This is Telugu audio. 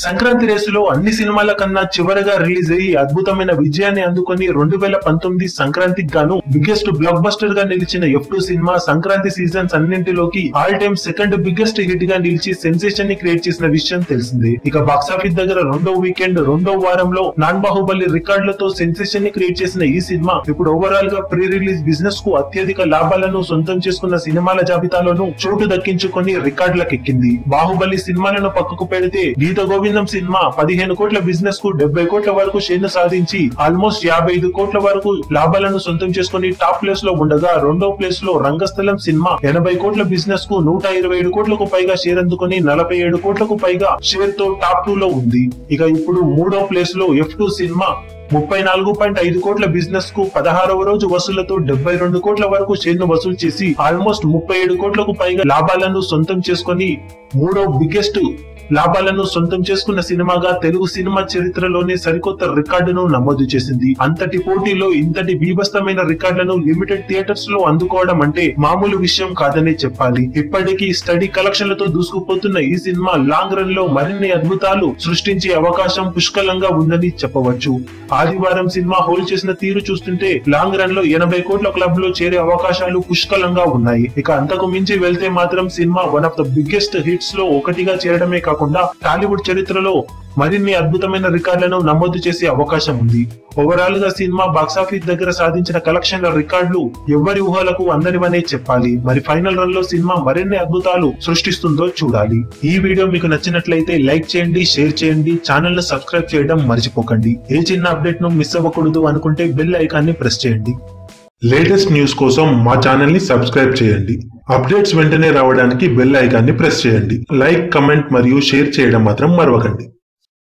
సంక్రాంతి రేసులో అన్ని సినిమాల కన్నా చివరగా రిలీజ్ అయ్యి అద్భుతమైన విజయాన్ని అందుకొని 2019 సంక్రాంతికి గాను బిగ్గెస్ట్ బ్లాక్ బస్టర్ గా నిలిచిన F2 సినిమా సంక్రాంతి సీజన్స్ అన్నింటిలోకి all time second biggest hit గా నిలిచి సెన్సేషన్ ని క్రియేట్ చేసిన విషయం తెలిసిందే. ఇక బాక్సాఫీస్ దగ్గర రెండో వీకెండ్ రెండో వారంలో నాన్ బాహుబలి రికార్డులతో సెన్సేషన్ ని క్రియేట్ చేసిన ఈ సినిమా ఇప్పుడు ఓవరాల్ గా ప్రీ రిలీజ్ బిజినెస్ కు అత్యధిక లాభాలను సొంతం చేసుకున్న సినిమాల జాబితాలోనూ చోటు దక్కించుకొని రికార్డులకెక్కింది. బాహుబలి సినిమాలను పక్కకు పెడితే గీత గోవిందం సినిమా 15 కోట్ల బిజినెస్ కు 70 కోట్ల వరకు షేర్ సాధించి ఆల్మోస్ట్ 55 కోట్ల వరకు లాభాలను సొంతం చేసుకుని టాప్ ప్లేస్ లో ఉండగా, రెండో ప్లేస్ లో రంగస్థలం సినిమా 80 కోట్ల బిజినెస్ కు 127 కోట్లకు పైగా షేర్ అందుకుని 47 కోట్లకు పైగా షేర్ తో టాప్ 2 లో ఉంది. ఇక ఇప్పుడు మూడో ప్లేస్ లో F2 సినిమా 34.5 కోట్ల బిజినెస్ కు 16వ రోజు వసూళ్లతో 72 కోట్ల వరకు షేర్ను వసూలు చేసి ఆల్మోస్ట్ 37 కోట్లకు పైగా లాభాలను సొంతం చేసుకుని మూడో బిగ్గెస్ట్ లాభాలను సొంతం చేసుకున్న సినిమాగా తెలుగు సినిమా చరిత్రలోనే సరికొత్త రికార్డును నమోదు చేసింది. అంతటి పోటీలో ఇంతటి బీభత్సమైన రికార్డులను లిమిటెడ్ థియేటర్స్ లో అందుకోవడం అంటే మామూలు విషయం కాదనే చెప్పాలి. ఇప్పటికీ స్టడీ కలెక్షన్లతో దూసుకుపోతున్న ఈ సినిమా లాంగ్ రన్ లో మరిన్ని అద్భుతాలు సృష్టించే అవకాశం పుష్కలంగా ఉందని చెప్పవచ్చు. ఆదివారం సినిమా హోల్డ్ చేసిన తీరు చూస్తుంటే లాంగ్ రన్ లో 80 కోట్ల క్లబ్ లో చేరే అవకాశాలు పుష్కలంగా ఉన్నాయి. ఇక అంతకు మించి వెళ్తే మాత్రం cinema one of the biggest hits లో ఒకటిగా చేరడమే కాకుండా టాలీవుడ్ చరిత్రలో మరిన్ని అద్భుతమైన రికార్డులను నమోదు చేసే అవకాశం ఉంది. ఓవరాల్ గా సినిమా బాక్సాఫీస్ దగ్గర సాధించిన కలెక్షన్ల రికార్డులు ఎవ్వరి ఊహలకు అందనివనే చెప్పాలి. మరి ఫైనల్ రన్ లో సినిమా మరిన్ని అద్భుతాలు సృష్టిస్తుందో చూడాలి. ఈ వీడియో మీకు నచ్చినట్లయితే లైక్ చేయండి, షేర్ చేయండి, ఛానల్ ను సబ్స్క్రైబ్ చేయడం మర్చిపోకండి. ఏ చిన్న అప్డేట్ ను మిస్ అవ్వకూడదు అనుకుంటే బెల్ ఐకాన్ ని ప్రెస్ చేయండి. లేటెస్ట్ న్యూస్ కోసం మా ఛానల్ ని సబ్స్క్రైబ్ చేయండి. అప్డేట్స్ వెంటనే రావడానికి బెల్ ఐకాన్ ని ప్రెస్ చేయండి. లైక్, కమెంట్ మరియు షేర్ చేయడం మాత్రం మరవకండి.